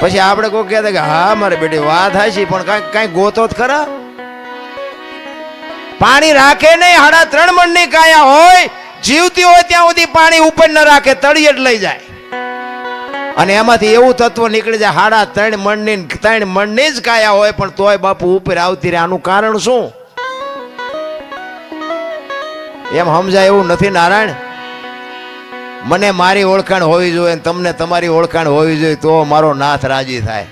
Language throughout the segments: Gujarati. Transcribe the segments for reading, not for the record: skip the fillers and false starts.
પછી આપણે કોઈ કહેતા કે હા મારે બેટી વાત થાય છે, પણ કઈ ગોતો જ ખરા. પાણી રાખે નહીં, 3.5 મણની કાયા હોય, જીવતી હોય ત્યાં સુધી પાણી ઉપર ન રાખે, તળિયે જ લઈ જાય. અને એમાંથી એવું તત્વ નીકળી જાય 3.5 મણની જ કાયા હોય, પણ તોય બાપુ ઉપર આવતી રહે. આનું કારણ શું? એમ સમજાય એવું નથી નારાયણ. મને મારી ઓળખાણ હોવી જોઈએ, તમને તમારી ઓળખાણ હોવી જોઈએ, તો મારો નાથ રાજી થાય.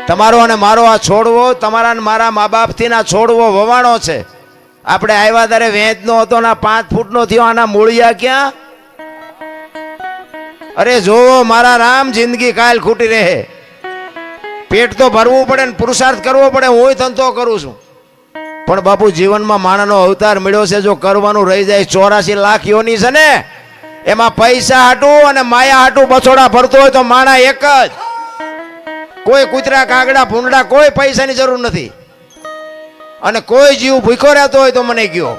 તમારો અને મારો આ છોડવો, તમારા અને મારા મા બાપથી ના છોડવો વવાણો છે. આપણે આવ્યા ત્યારે વેચનો હતો ને 5 ફૂટનો થયો, આના મૂળિયા ક્યાં? અરે જોવો મારા રામ, જિંદગી કાલ ખૂટી રહે. પેટ તો ભરવું પડે ને પુરુષાર્થ કરવો પડે. હું ધંધો કરું છું, પણ બાપુ જીવનમાં માણાનો અવતાર મળ્યો છે. જો કરવાનું રહી જાય 84 લાખ યોની છે ને, એમાં પૈસા હાટું અને માયા હાટું બછોડા ભરતો હોય તો માણા એક જ. કોઈ કૂતરા કાગડા ભૂંડા કોઈ પૈસાની જરૂર નથી. અને કોઈ જીવ ભૂખ્યો રહેતો હોય તો મને કયો,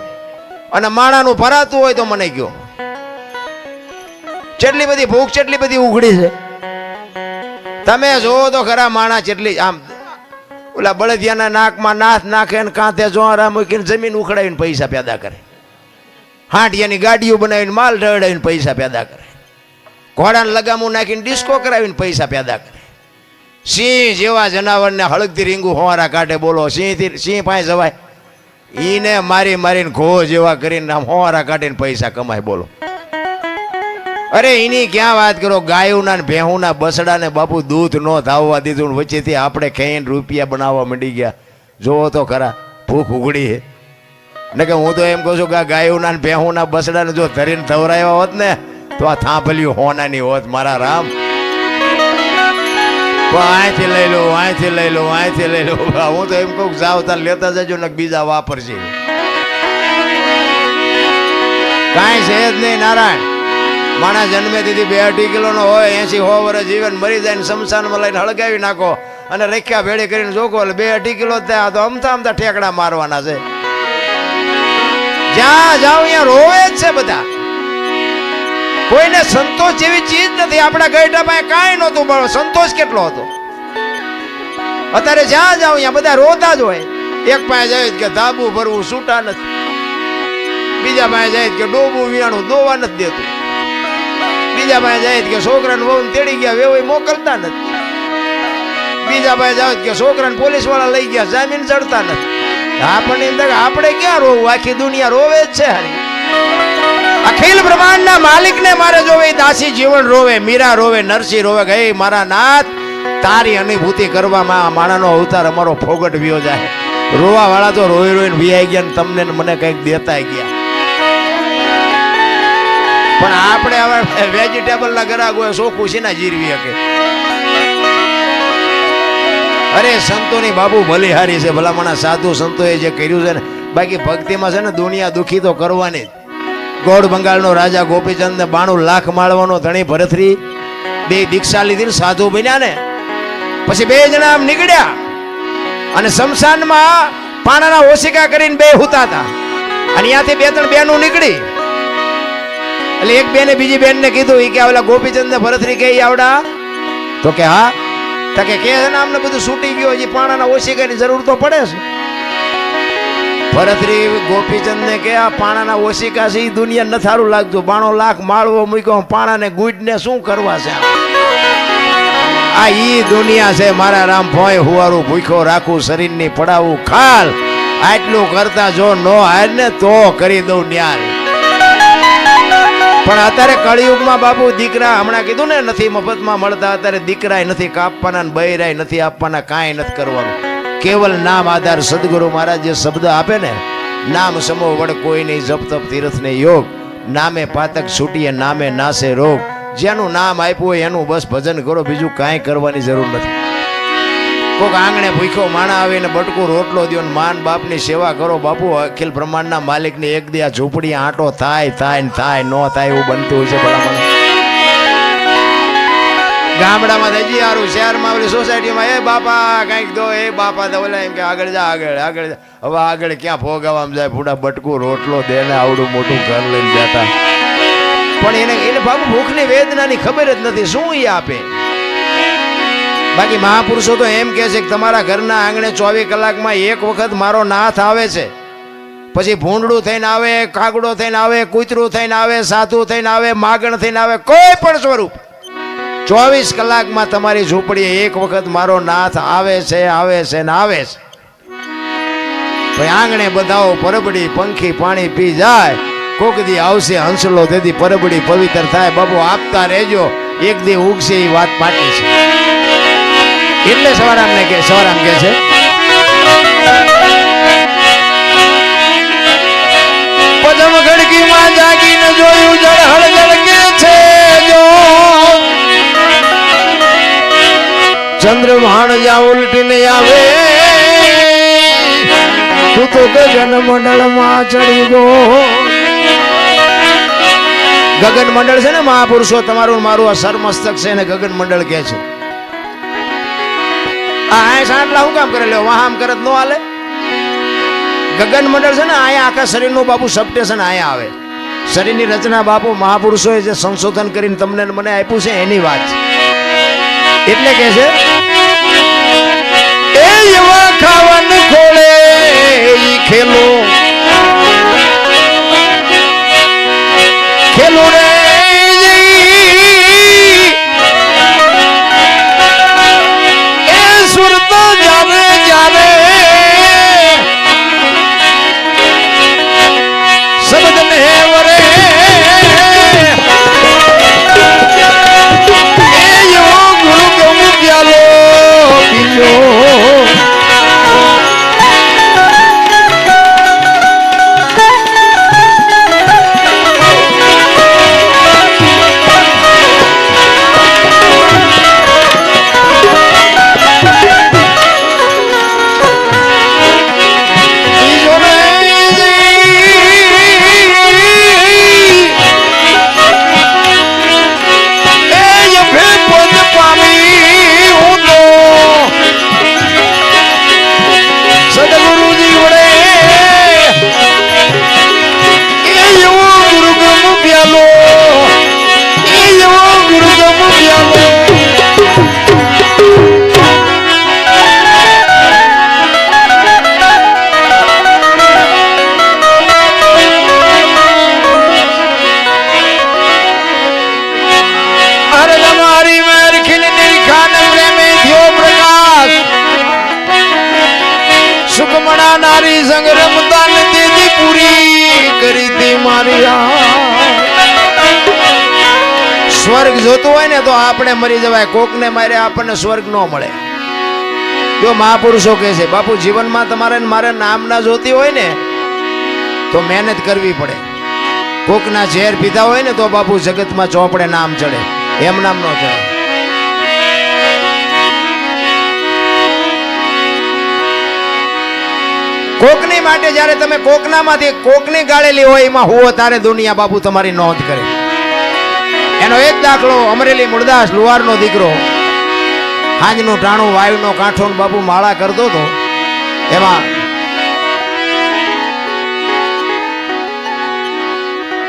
અને માણાનું ભરાતું હોય તો મને કયો. કેટલી બધી ભૂખ, કેટલી બધી ઉઘડી છે. તમે જોવો તો ખરા માણા કેટલી આમ ઓલા બળદિયાના નાકમાં નાથ નાખે ને કાંતે જોરા મૂકીને જમીન ઉખડાવીને પૈસા પેદા કરે. હાંડિયાની ગાડીઓ બનાવીને માલ ઢળાવીને પૈસા પેદા કરે. ઘોડાને લગામું નાખીને ડિસ્કો કરાવીને પૈસા પેદા કરે. સિંહ જેવા જનાવરને હળગતી રીંગું હોવારા કાઢે. બોલો સિંહ પાસે જવાય? ઈને મારી મારીને ઘો જેવા કરીને આમ હોવારા કાઢીને પૈસા કમાય. બોલો અરે એની ક્યાં વાત કરો. ગાયોના ને ભેહુના બસડા ને બાપુ દૂધ નો ધાવવા દીધું, વચ્ચેથી આપણે ખાઈને રૂપિયા બનાવવા માંડી ગયા. જોવો તો ખરા, ભૂખ ઉઘડી છે ને. કે હું તો એમ કહું છું કે ગાયોના ને ભેહુના બસડા ને જો ધરીને ધવરાયા હોત ને તો આ થાંભલ્યું હોનાની હોત મારા રામ. અહીંથી લઈ લો, અહીંથી લઈ લો, અહીંથી લઈ લો. હું તો એમ કહું જાવ તાર લેતા જજો ને બીજા વાપરશે. કાંઈ છે જ નહીં નારાયણ. માણસ જન્મે દીધી 2-2.5 કિલોનો હોય, 80-100 વર્ષ જીવન મરી જાય ને શમશાનમાં લઈને હળગાવી નાખો અને રેખ્યા ભેળી કરીને જોકો એટલે 2-2.5 કિલો થયા તો અમથા ઠેકડા મારવાના છે. જ્યાં જાવ ત્યાં રોવે જ છે બધા. કોઈને સંતોષ જેવી ચીજ નથી. આપણા ગઈઢા પાસે કાંઈ નહોતું, પણ સંતોષ કેટલો હતો. અત્યારે જ્યાં જાવ ત્યાં બધા રોતા જ હોય. એક પાસે જાય કે ધાબુ ભરવું છૂટા નથી, બીજા પાસે જાય કે ડોબું વિયાણું દોવા નથી દેતું, બીજા પાસે જાય કે છોકરાને વહુ તેડી ગયા વેવાઈ મોકલતા નથી, બીજા પાસે જાય કે છોકરાને પોલીસ વાળા લઈ ગયા જામીન ચડતા નથી. આપણને આપણે ક્યાં રોવું? આખી દુનિયા રોવે જ છે. અખિલ બ્રહ્માંડના માલિકને મારે જોવે, દાસી જીવન રોવે, મીરા રોવે, નરસિંહ રોવે. ગઈ મારા નાથ, તારી અનુભૂતિ કરવામાં માણાનો અવતાર અમારો ફોગટ વ્યો જાય. રોવા વાળા તો રોઈ રોઈને વિયાઈ ગયા, તમને મને કઈક દેતા ગયા. પણ આપણે હવે વેજીટેબલ ના ગ્રાહક હોય, ચોખ્ખું છે ને જીરવી શકે. અરે સંતોની બાબુ બલિહારી છે. ભલામણા સાધુ સંતોએ જે કર્યું છે ને, બાકી ભક્તિમાં છે ને દુનિયા દુખી તો કરવાની. ગોળ બંગાળનો રાજા ગોપીચંદ ને 92 લાખ માળવાનો ધણી ભરતરી 2 દીક્ષા લીધી, સાધુ બન્યા ને પછી 2 જણા આમ નીકળ્યા અને શમશાનમાં પાણાના ઓશિકા કરીને 2 હુતા હતા. અને ત્યાંથી 2-3 બહેનો નીકળી. એટલે એક બેને બીજી બેન ને કીધું, એ કે ઓલા ગોપીચંદ ને ભરતરી કે આવડા? તો કે હા. તો કે અમને બધું છૂટી ગયું, હજી પાણાના ઓશિકાની જરૂર તો પડે છે. ભરતરી ગોપીચંદ ને કે આ પાણાના ઓશિકા છે એ દુનિયા ન સારું લાગતું. 92 લાખ માળવો મૂક્યો, પાણાને ગુડ ને શું કરવા છે? આ ઈ દુનિયા છે મારા રામ. ભોય હુવારું ભૂખ્યો રાખું, શરીરની પડાવું ખાલ. આટલું કરતા જો નો હાર ને તો કરી દઉં ન્યાલ. પણ અત્યારે કળિયુગમાં બાપુ દીકરા, હમણાં કીધું ને નથી મફતમાં મળતા. અત્યારે દીકરાય નથી કાપવાના, બૈરાય નથી આપવાના, કાંઈ નથી કરવાનું. કેવલ નામ આધાર. સદગુરુ મહારાજ જે શબ્દ આપે ને, નામ સમો વડ કોઈ નહીં, જપ તપ તીર્થ ને યોગ, નામે પાતક છૂટીએ, નામે નાશે રોગ. જેનું નામ આપ્યું હોય એનું બસ ભજન કરો, બીજું કાંઈ કરવાની જરૂર નથી. કોઈક આંગણે ભૂખ્યો માણા આવીને બટકું રોટલો દો ને માન બાપની સેવા કરો. બાપુ અખિલ બ્રહ્માંડના માલિકની એક દી આ ઝૂંપડી આંટો થાય ને થાય ન થાય એવું બનતું હોય છે. ભલામણ ગામડામાં હજી સારું, શહેરમાં ઓલી સોસાયટીમાં એ બાપા કંઈક દો, એ બાપા તો ઓલા એમ કે આગળ જા, આગળ જા. હવે આગળ ક્યાં ભોગાવામાં જાય? પૂડા બટકું રોટલો દે ને આવડું મોટું ઘર લઈને જતા. પણ એને બાપુ ભૂખની વેદનાની ખબર જ નથી. શું એ આપે? બાકી મહાપુરુષો તો એમ કહે છે કે તમારા ઘરના આંગણે 24 કલાકમાં એક વખત મારો નાથ આવે છે, પછી ભૂંડડું થઈને આવે, કાગડો થઈને આવે, કૂતરું થઈને આવે, સાધુ થઈને આવે, માગણ થઈને આવે, કોઈ પણ સ્વરૂપ 24 કલાકમાં તમારી ઝૂંપડીએ એક વખત મારો નાથ આવે છે, આવે છે ને આવે છે. ભાઈ આંગણે બધાઓ પરબડી પંખી પાણી પી જાય, કોક દી આવશે હંસલો, તેથી પરબડી પવિત્ર થાય. બાબુ આપતા રહેજો, એક દી ઉગશે એ વાત પાકી છે. એટલે સવારામ કે છે પદમ ગડકીમાં જાગીને જોયું જળહળ જળકે છે જો ચંદ્રભાણ જા ઉલટીને આવે તું તો ગગન મંડળમાં ચડી ગયો. ગગન મંડળ છે ને મહાપુરુષો, તમારું મારું આ સરમસ્તક છે ને ગગન મંડળ કે છે. આ સાંટલા હું કામ કરે લ્યો, વાહ આમ કરત નો હાલે. ગગન મંડળ છે ને અહીંયા આખા શરીરનું બાપુ સબસ્ટેશન અહીંયા આવે. શરીરની રચના બાપુ મહાપુરુષોએ જે સંશોધન કરીને તમને મને આપ્યું છે એની વાત છે. એટલે કે છે એ એવા ખાવન ખોળે ઈ ખેલો ખેલો રે એ સુરત જાવે જાવે શબ્દ ને વરે એ યો ગુરુ ગમ પ્યાલો પીજો નારી સંગ રમતા નથી પૂરી કરી દે મારી. સ્વર્ગ જોતું હોય ને તો આપણે મરી જવાય, કોકને મારે આપણને સ્વર્ગ ન મળે. જો મહાપુરુષો કહે છે બાપુ જીવનમાં તમારે મારે નામ ના જોતી હોય ને તો મહેનત કરવી પડે. કોકના ઝેર પીધા હોય ને તો બાપુ જગતમાં ચોપડે નામ ચડે, એમ નામ ન ચડે. કોકની માટે જયારે તમે કોકનામાંથી કોકની ગાળેલી હોય એમાં હુઓ તારે દુનિયા બાપુ તમારી નોંધ કરે. એનો એક દાખલો અમરેલી મૂળદાસ લુહારનો દીકરો હાંજનું ટાણું વાયુનો કાંઠો બાપુ માળા કરતો હતો. એમાં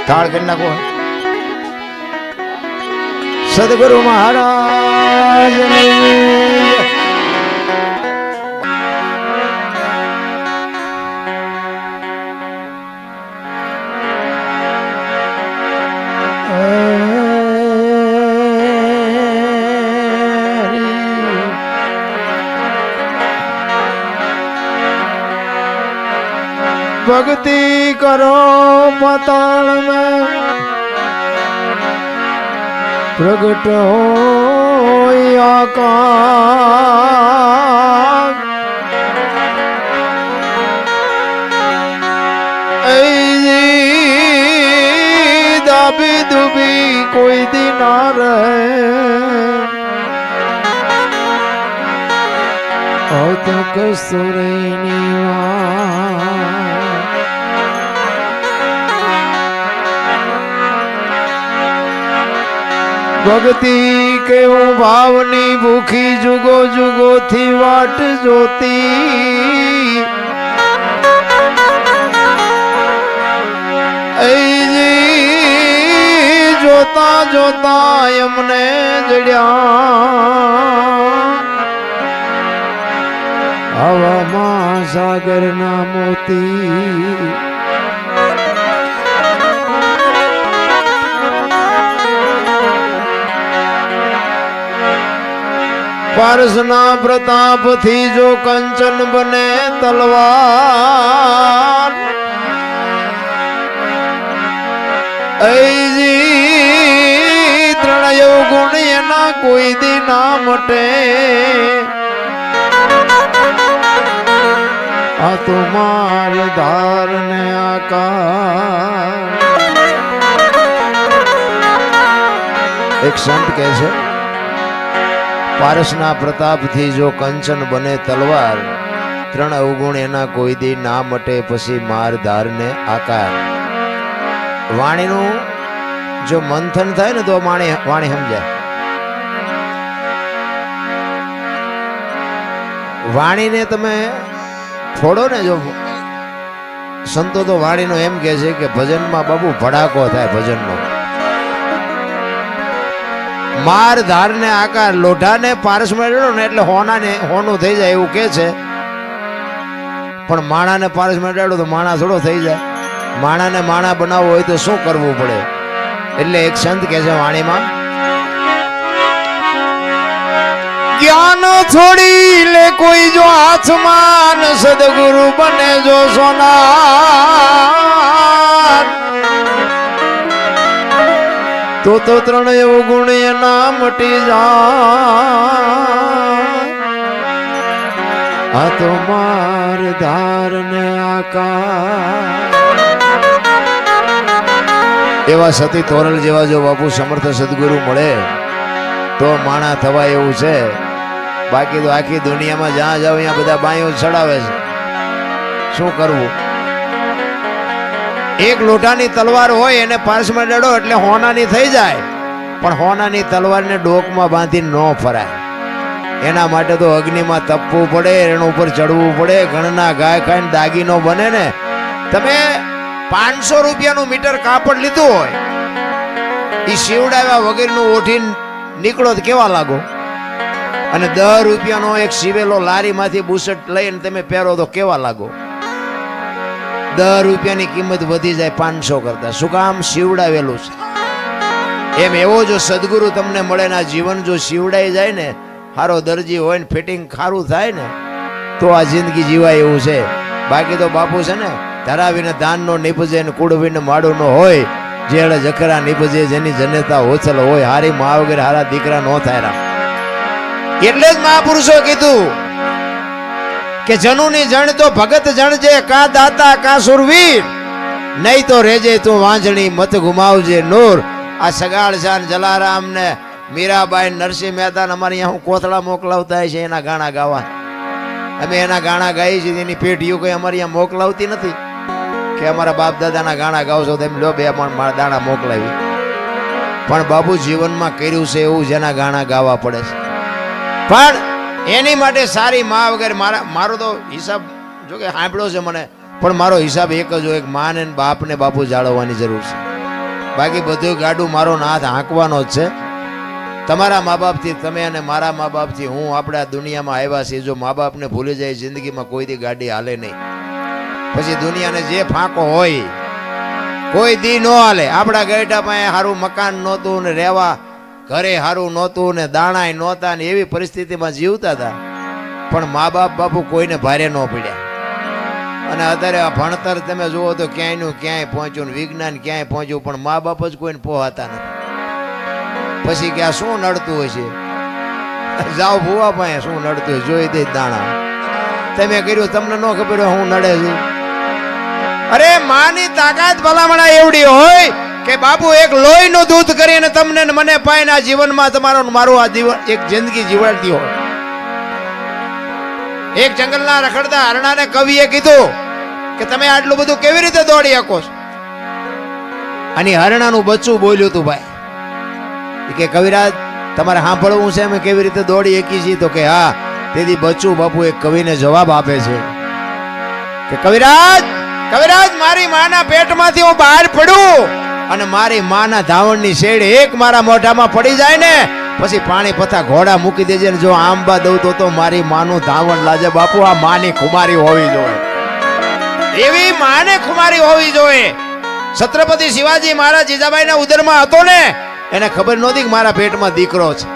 તાળ કરી નાખો. સદગુરુ મહારાજ भक्ति करो पताल में प्रगट हो आकाश दाबी दुबी कोई दिन ना रहे और तो कसूरी भक्ति केवं भावनी भूखी जुगो जुगो थी वाट जोती જોતા જોતા એમને જડ્યા હવામાં સાગરના મોતી પારસના પ્રતાપથી જો કંચન બને તલવાર ઐજી ત્રણયો ગુણ એના કોઈ દી ના મટે આ તો માર ધાર ને આકાર એક સંત કહે છે પારસના પ્રતાપથી જો કંચન બને તલવાર ત્રણ અવગુણ એના કોઈ દી ના મટે પછી માર ધાર ને આકાર વાણીનું જો મંથન થાય ને તો વાણી સમજાય વાણીને તમે છોડો ને જો સંતો તો વાણીનો એમ કહે છે કે ભજનમાં બાબુ ભડાકો થાય ભજનનો માર ધાર ને આકાર લોઢાને પારસમાં રેડો ને એટલે હોનું થઈ જાય એવું કે છે પણ માણાને પારસમાં રેડો તો માણા થોડો થઈ જાય માણાને માણા બનાવવો હોય તો શું કરવું પડે એટલે એક સંત કહે છે વાણીમાં જ્ઞાન છોડી લે કોઈ જો હાથમાં સદગુરુ બને જો સોનાર તો ત્રણ એવું ગુણ એના મટી જાય આ તો માર ધાર ને આકાર એવા સતી તોરલ જેવા જો બાપુ સમર્થ સદગુરુ મળે તો માણા થવાય એવું છે બાકી તો આખી દુનિયામાં જ્યાં જાવ ત્યાં બધા બાયો ચડાવે છે શું કરવું એક લોટાની તલવાર હોય એને પારસમાં ડડો એટલે હોનાની થઈ જાય પણ હોનાની તલવારને ડોકમાં બાંધી ન ફરાય એના માટે તો અગ્નિમાં તપવું પડે એના ઉપર ચડવું પડે ઘણના ગાય ખાઈને દાગીનો બને ને તમે 500 રૂપિયાનું મીટર કાપડ લીધું હોય એ શિવડાવ્યા વગરનું ઓઢીને નીકળો તો કેવા લાગો અને 10 રૂપિયાનો એક સીવેલો લારીમાંથી બુશર્ટ લઈને તમે પહેરો તો કેવા લાગો 10 રૂપિયાની કિંમત વધી જાય 500 કરતા શું કામ શિવડાવેલું છે એમ એવો જો સદગુરુ તમને મળે ને જીવન જો શિવડાઈ જાય ને સારો દરજી હોય ને ફિટિંગ ખારું થાય ને તો આ જિંદગી જીવાય એવું છે બાકી તો બાપુ છે ને ધરાવીને દાન નો નીપજે ને કુડવીને માડું નો હોય જેડે જખરા નીપજે જેની જનેતા હોચલ હોય હારી મા વગેરે હારા દીકરા નો થાય એટલે જ મહાપુરુષો કીધું કે જનુની જણ તો ભગત જણ જે કા દાતા કા સુરવીર નહીં તો રેજે તું વાંજણી મત ગુમાવજે નૂર આ સગાળ શાન જલારામ ને મીરાબાઈ નરસિંહ મહેતા અમારે અહીંયા હું કોથળા મોકલાવતા છે એના ગાણા ગાવા અમે એના ગાણા ગાઈએ છીએ એની પેઢીઓ કઈ અમારે અહીંયા મોકલાવતી નથી કે અમારા બાપ દાદાના ગાણા ગાવશો તો એમ લો 2 મારા દાણા મોકલાવી પણ બાબુ જીવનમાં કર્યું છે એવું જેના ગાણા ગાવા પડે છે પણ એની માટે સારી માં વગેરે મારો તો હિસાબ જો કે સાંભળ્યો છે મને પણ મારો હિસાબ એક જ હોય મા ને બાપ ને બાપુ જાળવવાની જરૂર છે બાકી બધું ગાડું મારો હાથ હાંકવાનો જ છે તમારા મા બાપથી તમે અને મારા મા બાપથી હું આપણે આ દુનિયામાં આવ્યા છીએ જો મા બાપને ભૂલી જાય જિંદગીમાં કોઈ દી ગાડી હાલે નહીં પછી દુનિયાને જે ફાંકો હોય કોઈ દી નો હાલે આપણા ગઈઢા પાસે સારું મકાન નહોતું ને રહેવા ઘરે સારું નહોતું ને દાણાય નહોતા ને એવી પરિસ્થિતિમાં જીવતા હતા પણ મા બાપ બાપુ કોઈને ભારે ન પડ્યા અને અત્યારે આ ભણતર તમે જુઓ તો ક્યાંયનું ક્યાંય પહોંચ્યું ને વિજ્ઞાન ક્યાંય પહોંચ્યું પણ મા બાપ જ કોઈને પહોંચતા નથી પછી કે આ શું નડતું હોય છે જાઓ ભૂવા પાસે શું નડતું હોય જોઈ દે દાણા તમે કર્યું તમને ન ખબર હોય હું નડે છે અરે માની તાકાત ભલામણા એવડી હોય કે બાપુ એક લોહીનું દૂધ કરીને તમને મને પાઈને આ જીવનમાં તમારો મારું આ જીવન એક જિંદગી જીવાડતી હોય એક જંગલના રખડતા હરણાને કવિએ કીધું કે તમે આટલું બધું કેવી રીતે દોડી શકો છો અને હરણાનું બચ્ચું બોલ્યું તું ભાઈ કે કવિરાજ તમારે સાંભળવું છે અમે કેવી રીતે દોડી શકી છીએ તો કે હા તેથી બચ્ચું બાપુ એક કવિને જવાબ આપે છે કે કવિરાજ મારી માના પેટમાંથી હું બહાર પડું અને મારી માના ધાવણની શેડ એક મારા મોઢામાં પડી જાય ને પછી પાણી પથા ઘોડા મૂકી દેજે ને જો આંબા દઉં તો મારી માનું ધાવણ લાજે. બાપુ આ માની ખુમારી હોવી જોઈએ, એવી માને ખુમારી હોવી જોઈએ. છત્રપતિ શિવાજી મહારાજ જીજાબાઈના ઉદરમાં હતો ને, એને ખબર નહોતી કે મારા પેટમાં દીકરો છે,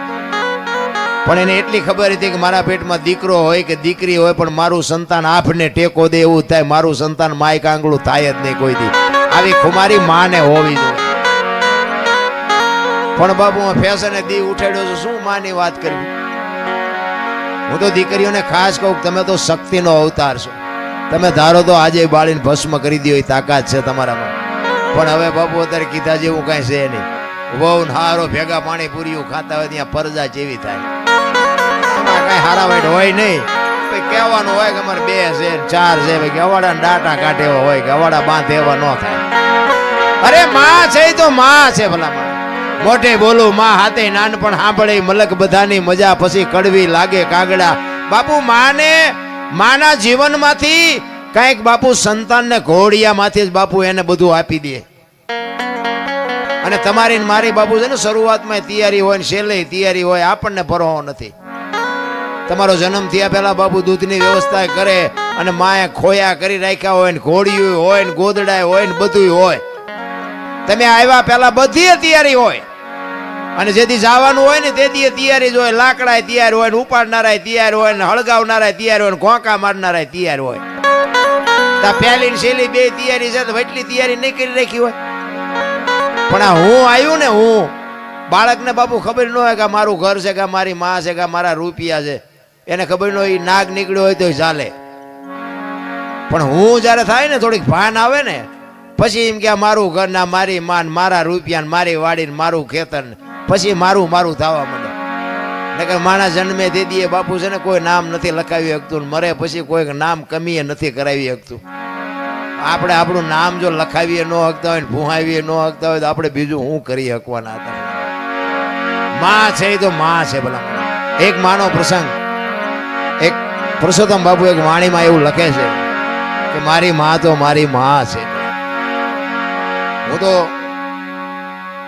પણ એને એટલી ખબર હતી કે મારા પેટમાં દીકરો હોય કે દીકરી હોય, પણ મારું સંતાન આફને ટેકો દે એવું થાય, મારું સંતાન માય કાંગળું થાય જ નહીં કોઈ દી. આવી ખુમારી માને હોવી જોઈએ. પણ બાબુ હું ફેશને દી ઉઠાડ્યો છું, શું માની વાત કરવી. હું તો દીકરીઓને ખાસ કહું, તમે તો શક્તિનો અવતાર છો. તમે ધારો તો આજે બાળીને ભસ્મ કરી દો એ તાકાત છે તમારામાં, પણ હવે બાપુ અત્યારે કીધા જેવું કાંઈ છે નહીં. વહુ હારો ભેગા પાણી પૂરીઓ ખાતા હોય ત્યાં પરજા જેવી થાય. એમાં કાંઈ હારા વાઈટ હોય નહીં. કહેવાનું હોય કે અમારે 2 છે 4 છે, ભાઈ ગવાડા ડાટા કાઢે એવા હોય, ગવાડા બાંધે એવા ન થાય. અરે માં છે તો માં છે. ભલા મોઢે બોલું માં હાથે નાનપણ સાંભળે મલક બધાની મજા, પછી કડવી લાગે કાગડા. બાપુ માના જીવનમાંથી કઈક બાપુ સંતાનને ઘોડિયામાંથી જ બાપુ એને બધું આપી દે. અને તમારી મારી બાપુ છે ને શરૂઆતમાં તૈયારી હોય ને છેલ્લે તૈયારી હોય, આપણને પરવાહ નથી. તમારો જન્મ થયા પહેલા બાપુ દૂધની વ્યવસ્થા કરે, અને માએ ખોયા કરી રાખ્યા હોય ને ઘોડિયું હોય ને ગોદડા હોય ને બધું હોય. તમે આવ્યા પહેલા બધી તૈયારી હોય, અને જેથી જવાનું હોય ને તેથી તૈયારી જ હોય. લાકડા તૈયાર હોય ને ઉપાડનારા તૈયાર હોય ને હળગાવનારા તૈયાર હોય ને ઘોંકા મારનારા તૈયાર હોય. પહેલી ને છેલ્લી 2 તૈયારી છે તો એટલી તૈયારી નહીં કરી રાખી હોય. પણ આ હું આવ્યું ને, હું બાળકને બાપુ ખબર ન હોય કે મારું ઘર છે કે મારી માં છે કે મારા રૂપિયા છે, એને ખબર ન હોય નાગ નીકળ્યો હોય તો ચાલે. પણ હું જયારે થાય ને થોડીક ભાન આવે ને, પછી એમ કે મારું ઘર ના મારી માન મારા રૂપિયા મારી વાડી મારું ખેતર, પછી મારું થવા માંડે. નકર માણા જન્મે દે દીએ બાપુ છે ને કોઈ નામ નથી લખાવી શકતું, મરે પછી કોઈ નામ કમીએ નથી કરાવી શકતું. આપણે આપણું નામ જો લખાવીએ ન શકતા હોય ને ભૂહાવીએ ન શકતા હોય તો આપણે બીજું શું કરી શકવાના હતા. માં છે તો માં છે. ભલા એક માનો પ્રસંગ, એક પુરુષોત્તમ બાપુ એક વાણીમાં એવું લખે છે કે મારી માં તો મારી માં છે. હું તો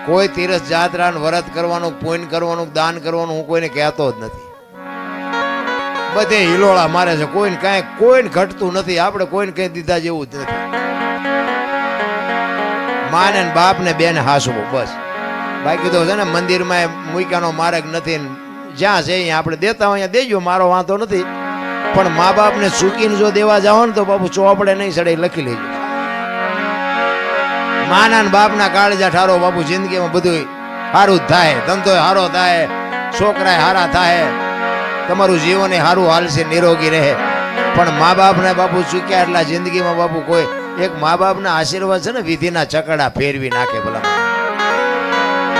કોઈ તીરથ જાત્રા વ્રત કરવાનું, પુણ્ય કરવાનું, દાન કરવાનું હું કોઈને કહેતો જ નથી. બધે હિલોળા મારે છે, કોઈને કાંઈ કોઈને ઘટતું નથી. આપણે કોઈને કઈ દીધા જેવું જ નથી. માને બાપ ને બેન હાસવું બસ. બાકી તો છે ને મંદિરમાં મૂક્યાનો માર્ગ નથી. જ્યાં છે અહીંયા આપણે દેતા હોય દેજો, મારો વાંધો નથી. પણ મા બાપને ચૂકીને જો દેવા જાઓ ને તો બાપુ ચોપડે નહીં સડે, લખી લેજો. માના ને બાપના કાળજા ઠારો બાપુ. જિંદગીમાં બધું સારું જ થાય, ધંધો સારો થાય, છોકરા સારા થાય, તમારું જીવન સારું હાલશે, નિરોગી રહે. પણ મા બાપને બાપુ ચૂક્યા એટલા જિંદગીમાં બાપુ કોઈ એક મા બાપના આશીર્વાદ છે ને વિધિના ચકડા ફેરવી નાખે. ભલા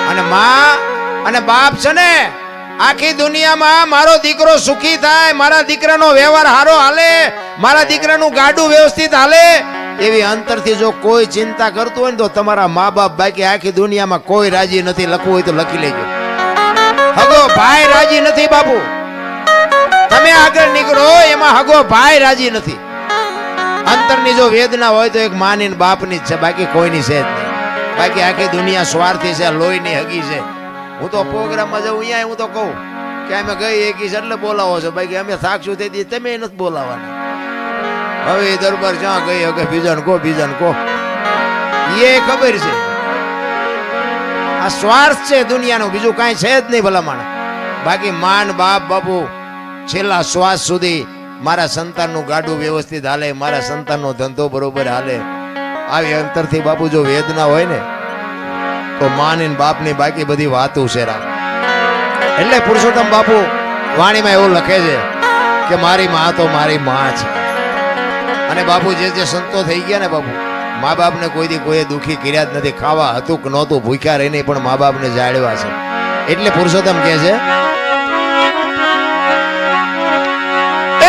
અને મા અને બાપ છે ને આખી દુનિયામાં મારો દીકરો સુખી થાય, મારા દીકરાનો વ્યવહાર સારો હાલે, મારા દીકરાનું ગાડું વ્યવસ્થિત હાલે, એવી અંતરથી જો કોઈ ચિંતા કરતું હોય ને તો તમારા મા બાપ બાકી આખી દુનિયામાં કોઈ રાજી નથી. લખવું હોય તો લખી લેજો. હગો ભાઈ રાજી નથી બાપુ. તમે આગળ નીકળો એમાં હગો ભાઈ રાજી નથી. અંતરની જો વેદના હોય તો એક માની ને બાપની જ છે, બાકી કોઈની છે જ નહીં. બાકી આખી દુનિયા સ્વાર્થી છે, લોહીની હગી છે. હું તો પ્રોગ્રામમાં જાઉં અહીંયા હું તો કહું કે અમે ગઈ એકી છે એટલે બોલાવો છો, બાકી અમે સાક્ષું થઈ દઈએ, તમે નથી બોલાવાના. હવે એ દરબાર જ્યાં ગઈ હવે બીજાને કહો એ ખબર છે. આ સ્વાર્થ છે દુનિયાનો, બીજું કાંઈ છે જ નહીં ભલામણ. બાકી માન બાપ બાપુ છેલ્લા શ્વાસ સુધી મારા સંતાનનું ગાડું વ્યવસ્થિત હાલે, મારા સંતાનનો ધંધો બરોબર હાલે. આવી અંતરથી બાપુ જો વેદના હોય ને તો માની બાપની બાકી બધી વાતો છે. એટલે પુરુષોત્તમ બાપુ વાણીમાં એવું લખે છે કે મારી માં તો મારી માં છે. અને બાપુ જે સંતો થઈ ગયા ને બાપુ, મા બાપને કોઈ દી કોઈ દુખી કર્યા જ નથી. ખાવા હતું કે નહોતું, ભૂખ્યા રહીને પણ મા બાપને જાળવા છે. એટલે પુરુષોત્તમ કહે છે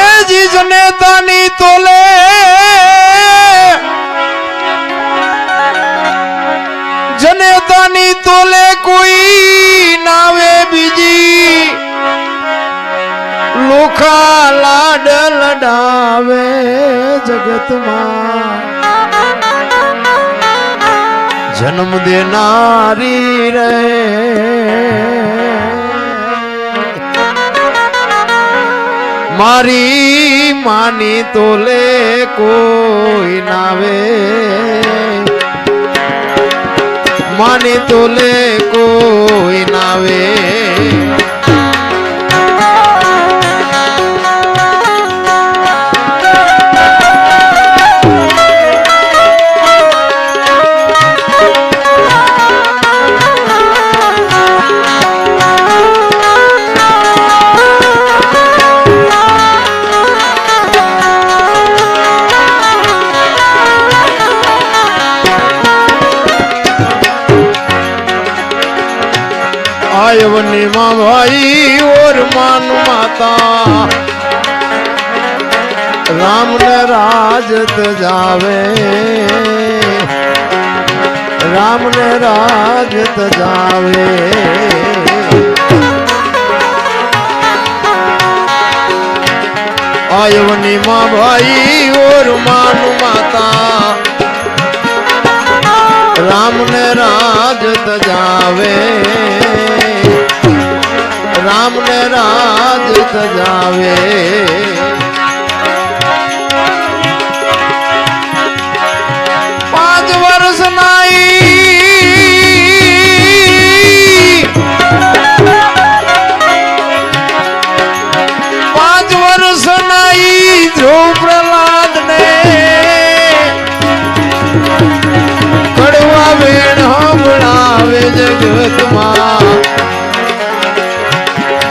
એ જી જનેતાની તોલે જનેતાની તોલે કોઈ નાવે બીજી, લોખા લાડ લડાવે જગતમાં, જન્મ દેનારી રે મારી માની તોલે કોઈ નાવે માની તોલે કોઈ નાવે आयवनी माँ भाई और मान माता राम ने राजत जावे राम ने राजत जावे आयवनी माँ भाई और मान माता राम ने राजत जावे राम ने राजत जावे 5 वर्ष नाई 5 वर्ष नाई ध्रुव प्रहलाद ने कड़वा वेण हमणावे जगत मां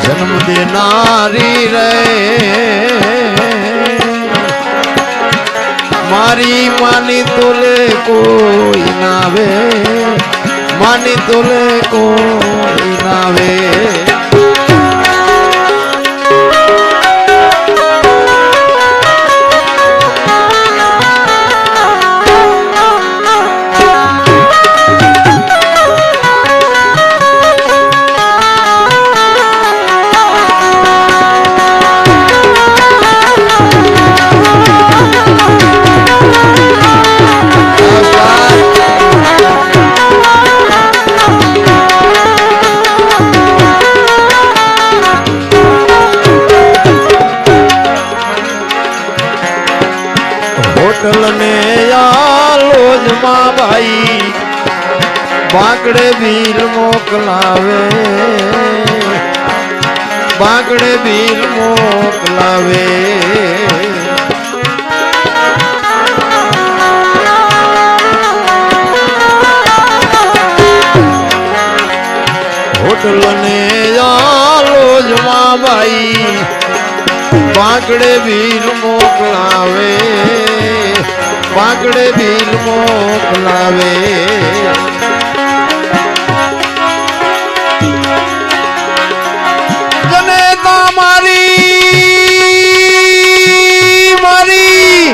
जन्म देनारी रे मारी मानी तोले कोई नावे मानी तोले कोई नावे होटल ने यालोज मां भाई बांकड़े भील मोकलावे बांकड़े भील मोकलावे होटल ने यालोज मां भाई बांकड़े भील मोकलावे बांकड़े भील मोकलावे जनेता मारी मारी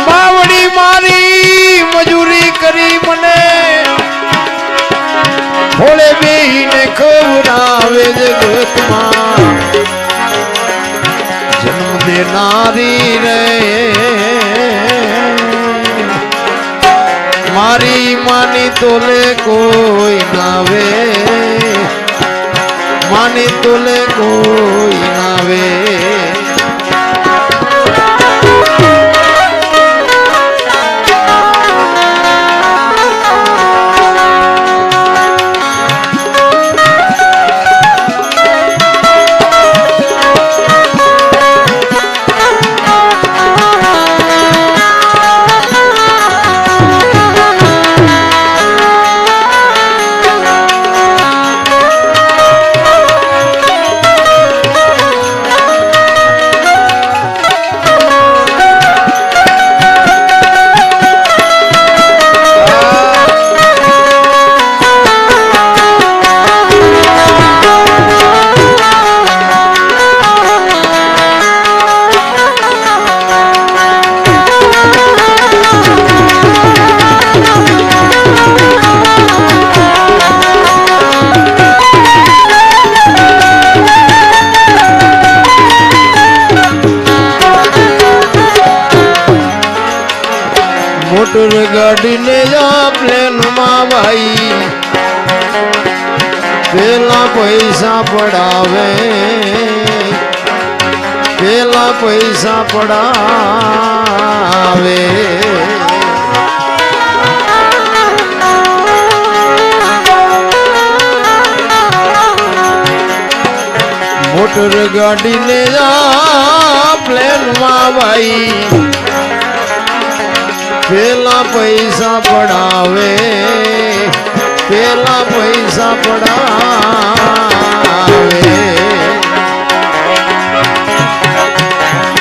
बावड़ी मारी मजूरी करी मने थोड़े भी ने खवरावे जगत मां जन्म देनारी रे मारी मानी तोले कोई नावे मानी तोले कोई नावे मोटर गाड़ी ले जा प्लेन माँ भाई પેલા પૈસા પડાવે, પેલા પૈસા પડાવે, મોટર ગાડી ને જા પ્લેન માં ભાઈ, પેલા પૈસા પડાવે, પેલા પૈસા પડાવે,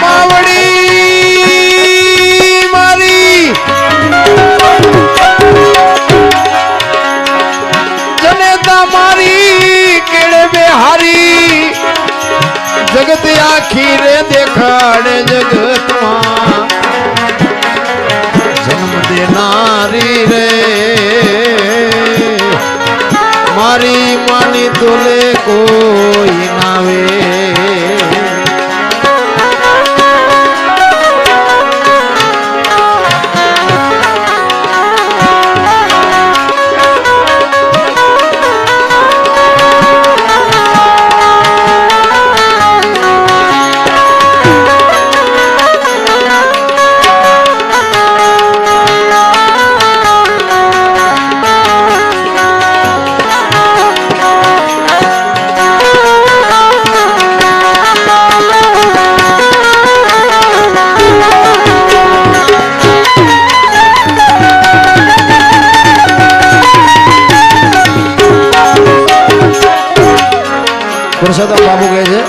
માવડી મારી જનેતા મારી કેળે બે હારી, જગત આખી રે દેખાડે જગતમાં જન્મ દેનારી રે, મારી માની તોલે કોઈ નાવે, પુરુષોત્તમ બાબુ કહે છે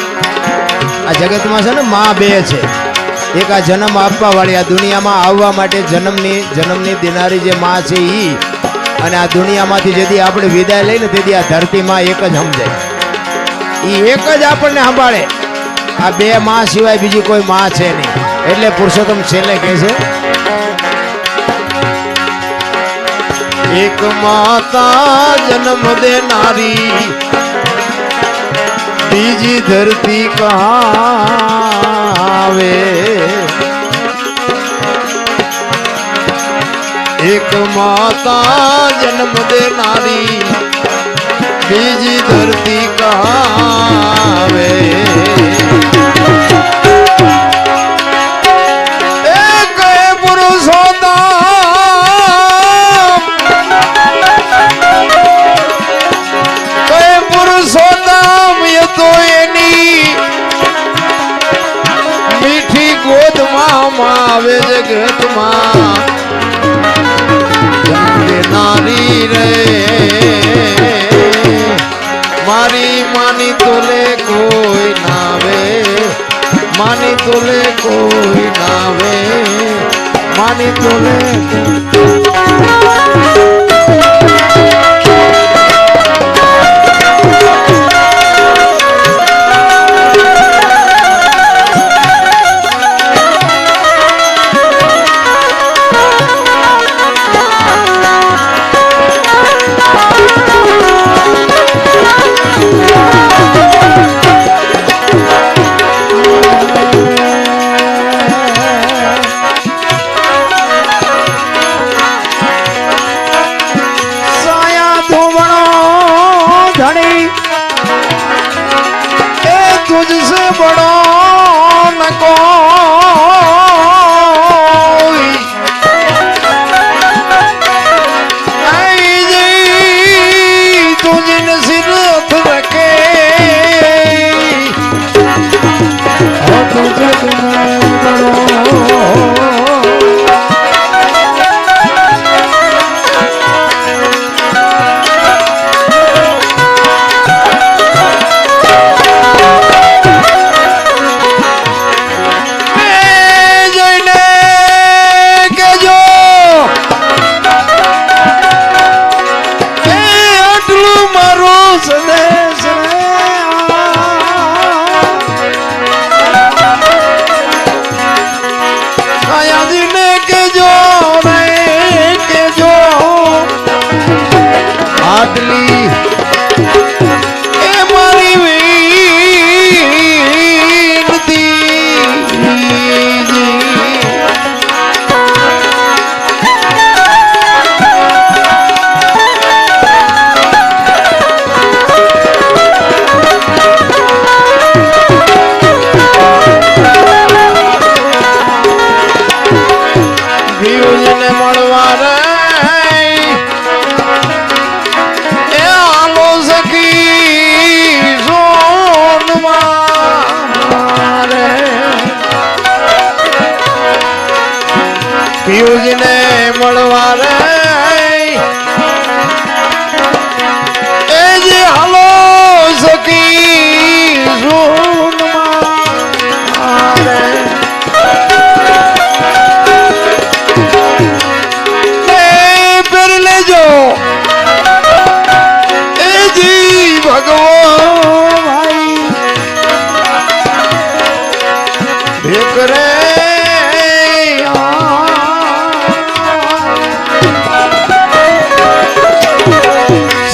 આ જગતમાં છે ને માં બે છે, એક આ જન્મ આપવા વાળી, આ દુનિયામાં આવવા માટે જન્મની દેનારી જે માં છે ઈ, અને આ દુનિયામાંથી જેથી આપણે વિદાય લઈને તેથી આ ધરતીમાં એક જ સમજાય, ઈ એક જ આપણને સંભાળે, આ બે માં સિવાય બીજી કોઈ માં છે નહીં. એટલે પુરુષોત્તમ છેલ્લે કહે છે એક માતા જન્મ દેનારી બીજી ધરતી કહાવે, એક માતા જન્મ દેનારી બીજી ધરતી કહાવે, એક પુરુષોત્તમ એ તો એની મીઠી ગોદમાં આવે જગતમાં નારી રે, મારી માની તોલે કોઈ નાવે, માની તોલે કોઈ નાવે, માની તોલે तुझसे बड़ा न कोई, तुझ ने सिरत रखे तुझे बड़ो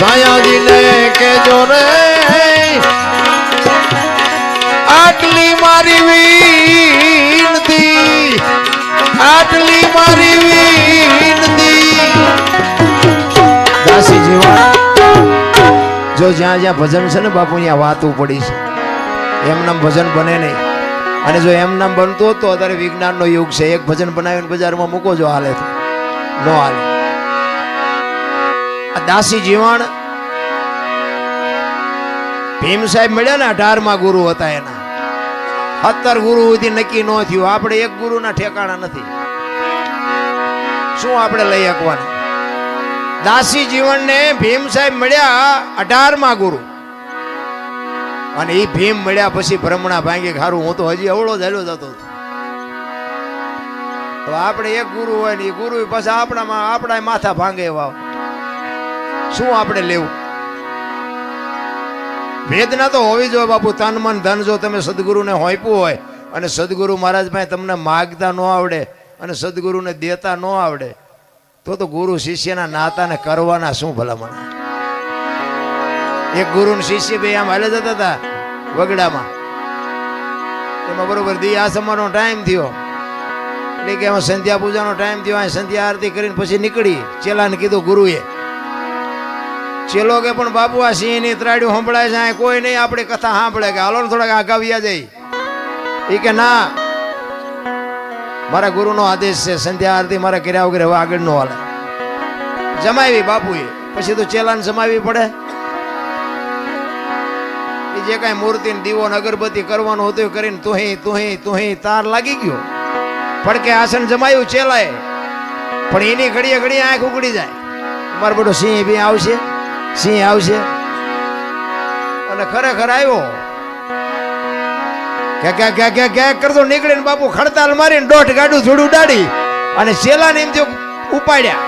સાયાજીને કેજો રે આટલી મારી વિનતી, આટલી મારી વિનતી. દાસી જીવન જો જ્યાં જ્યાં ભજન છે ને બાપુ ત્યાં વાતું પડી છે. એમ નામ ભજન બને નહીં. અને જો એમ નામ બનતો તો અત્યારે વિજ્ઞાનનો યુગ છે. એક ભજન બનાવીને બજારમાં મૂકો જો હાલે તો નો હાલે. આ દાસી જીવન ભીમ સાહેબ મળ્યા ને 18માં ગુરુ હતા એના. 17 ગુરુ સુધી નક્કી ન થયું. આપણે એક ગુરુના ઠેકાણા નથી. શું આપણે લઈ શકવાના? દાસી જીવનને ભીમ સાહેબ મળ્યા 18માં ગુરુ. અને એ ભીમ મળ્યા પછી ભ્રમણા ભાંગી ખારું હું તો હજી અવળો જ હેલો જતો. તો આપણે એક ગુરુ હોય ને એ ગુરુ પછી આપણા માથા ભાંગે વાવ. શું આપણે લેવું? વેદના તો હોવી જોઈએ બાપુ. તન મન ધન જો તમે સદગુરુને હોઈપું હોય અને સદગુરુ મહારાજ પાસે તમને માગતા ન આવડે અને સદગુરુને દેતા ન આવડે તો ગુરુ શિષ્યના નાતાને કરવાના શું ભલામણ? એક ગુરુ ને શિષ્ય બે આમ હાલે જતા હતા વગડામાં. એમાં બરોબર દી આસમનો ટાઈમ થયો એટલે કે એમાં સંધ્યા પૂજાનો ટાઈમ થયો. સંધ્યા આરતી કરીને પછી નીકળી. ચેલાને કીધું ગુરુએ. ચેલો કે પણ બાપુ આ સિંહ ની ત્રાડ્યું સંભળાય છે, કોઈ નહીં આપણી કથા સાંભળે કે હાલો ને થોડાક આગાવ્યા જાય. એ કે ના, મારા ગુરુનો આદેશ છે, સંધ્યા આરતી મારા કર્યા વગર હવે આગળ નો હાલે. જમાવી બાપુએ. પછી તો ચેલાને જમાવી પડે. એ જે કઈ મૂર્તિ દીવો ને અગરબત્તી કરવાનું હતું કરીને તુહી તાર લાગી ગયો. પડકે આસન જમાયું ચેલાએ. પણ એની ઘડીએ ઘડીએ આંખ ઉગડી જાય. મારો બધો સિંહ બી આવશે, સિંહ આવશે. અને ખરેખર આવ્યો. ક્યાંક કરતો નીકળીને બાપુ ખડતાલ મારીને દોઢ ગાડું થોડું ઉડાડી અને ચેલાને એમ થયું ઉપાડ્યા.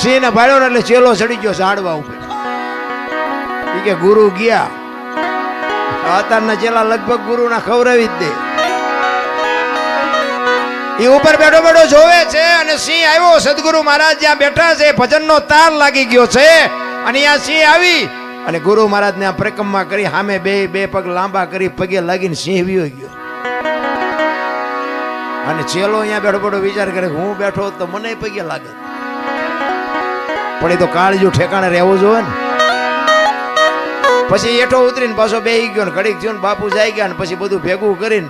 સિંહ ને ભાડ્યો ને એટલે ચેલો ચડી ગયો ઝાડવા ઉપર. એ કે ગુરુ ગયા. અત્યારના ચેલા લગભગ ગુરુના ખવડાવી જ દે. એ ઉપર બેઠો બેઠો જોવે છે અને સિંહ આવ્યો. સદગુરુ મહારાજ જ્યાં બેઠા છે ભજનનો તાર લાગી ગયો છે અને ત્યાં સિંહ આવી અને ગુરુ મહારાજ ને પરિક્રમા કરી સામે બે પગ લાંબા કરી પગે લાગીને સિંહ વિયો ગયો. અને ચેલો અહીંયા બેઠો બેઠો વિચાર કરે હું બેઠો તો મને પગે લાગે. પણ એ તો કાળજુ ઠેકાણે રહેવું જોઈએ ને. પછી એઠો ઉતરીને પાછો બેહી ગયો ને ઘડીક થયો ને બાપુ જાય ગયા ને પછી બધું ભેગું કરીને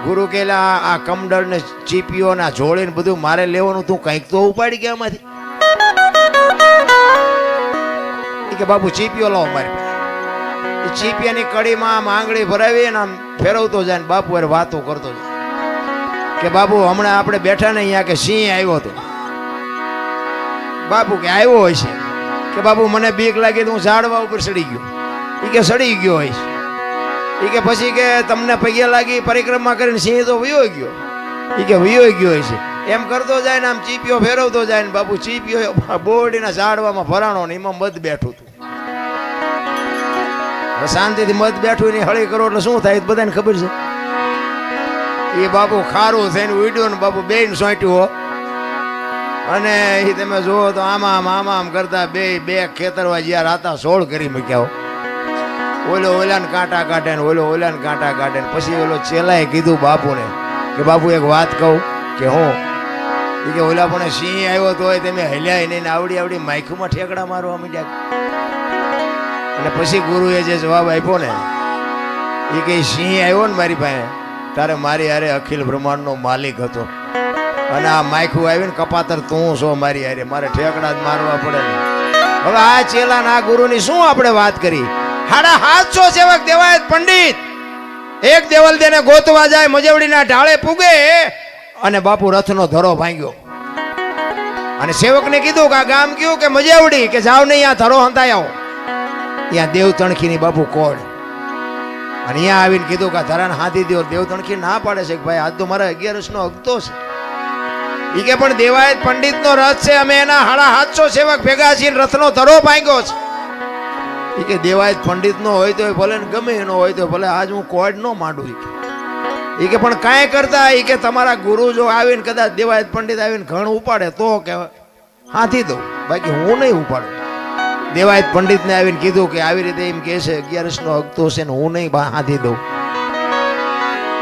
ગુરુ કેલા આ કમડળ ને ચીપીઓ ના જોડે ને બધું મારે લેવાનું, તું કઈક તો ઉપાડી ગયા એમાંથી. કે બાપુ ચીપીઓ લાવો મારી. એ ચીપિયાની કડીમાં આમ આંગળી ભરાવી ને આમ ફેરવતો જાય ને બાપુ અરે વાતો કરતો જાય કે બાપુ હમણાં આપણે બેઠા ને અહીંયા કે સિંહ આવ્યો હતો. બાપુ કે આવ્યો હોય છે કે બાપુ મને બીક લાગી તો હું ઝાડવા ઉપર ચડી ગયો. એ કે સડી ગયો હોય છે. એ કે પછી કે તમને પગે લાગી પરિક્રમા કરીને સિંહ તો વયો ગયો. એ કે વયો ગયો હોય છે. એમ કરતો જાય ને આમ ચીપીઓ ફેરવતો જાય ને બાપુ ચીપીઓ બોરડીના ઝાડવામાં ભરાણો ને એમાં મધ બેઠું હતું. શાંતિથી મધ બેઠું ને હળી કરો એટલે શું થાય બધાને ખબર છે. એ બાપુ ખારું થઈને ઉડ્યો ને બાપુ બેન સોંટ્યું અને એ તમે જુઓ તો આમ કરતા બે ખેતરવા જ્યાં રાતા 16 કરી મૂક્યા. ઓલાને કાંટા કાઢે ને ઓલાને કાંટા કાઢે ને પછી ઓલો ચેલાએ કીધું બાપુને કે બાપુ એક વાત કહું કે હું. એ કે ઓલા પણ સિંહ આવ્યો તો હોય તમે હલ્યા નહીં આવડી માઇકમાં ઠેકડા મારવા માંડ્યા. અને પછી ગુરુએ જે જવાબ આપ્યો ને એ કે સિંહ આવ્યો ને મારી પાસે તારે મારી હારે અખિલ બ્રહ્માંડનો માલિક હતો અને આ માયખું આવીને કપાતર તું છો મારી હારે, મારે ઠેકડા જ મારવા પડે ને. હવે આ ચેલાના આ ગુરુની શું આપણે વાત કરી? 750 સેવક દેવાયત પંડિત એક દેવલ દેને ગોતવા જાય, મજવડીના ઢાળે પૂગે અને બાપુ રથનો ધરો ભાંગ્યો. અને સેવકને કીધું કે આ ગામ કયું કે મજવડી, કે જાવ નહીં આ ધરો હંતાઈ આવો. ત્યાં દેવ તણખીની બાપુ કોડ અને અહીંયા આવીને કીધું કે ધરાને હાથી દો. દેવ તણખી ના પાડે છે કે ભાઈ આજ તો મારા 11નો અગતો છે. એ કે પણ દેવાયત પંડિતનો રથ છે, અમે એના 750 સેવક ભેગા છીએ, રથનો ધરો ભાંગ્યો છે. એ કે દેવાયત પંડિતનો હોય તો ભલે ને ગમે એનો હોય તો ભલે, આજ હું કોડ ન માંડું. એ કે પણ કાંઈ કરતા એ કે તમારા ગુરુ જો આવીને કદાચ દેવાયત પંડિત આવીને ઘણ ઉપાડે તો કે હાથી દઉં, બાકી હું નહીં ઉપાડું. દેવાયત પંડિતને આવીને કીધું કે આવી રીતે એમ કે છે 11 નો હક તો છે ને હું નહીં હાથી દઉં.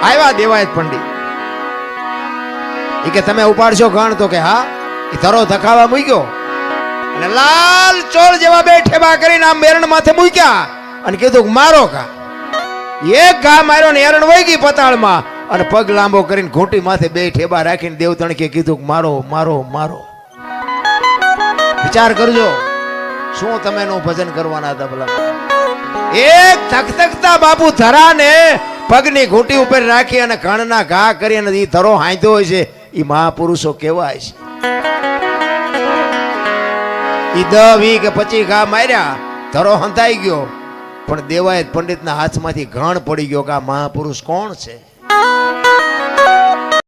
આવ્યા દેવાયત પંડિત એ કે તમે ઉપાડશો ગણ તો કે હા. એ ધરો ધકાવા મૂક્યો અને લાલ ચોળ જેવા બે ઠેબા કરીને આમ મેરણ માથે મૂક્યા અને કીધું કે મારો કા. એક ઘા માર્યો ને એરણ વહી ગઈ પતાળમાં અને પગ લાંબો કરીને ઘૂંટી માથે બે ઠેબા રાખીને દેવતણકે કીધું કે મારો મારો મારો. વિચાર કરજો શું તમે નું ભજન કરવાના હતા ભલા. એક થકથકતા બાપુ ધરાને પગની ઘૂંટી ઉપર રાખી અને કણના ઘા કરી અને એ ધરો હાંધ્યો હોય છે. એ મહાપુરુષો કેવાય છે. ઈ 10 20 કે 25 ઘા માર્યા ધરો હંધાઈ ગયો પણ દેવાયત પંડિતના હાથમાંથી ઘણ પડી ગયો કે આ મહાપુરુષ કોણ છે.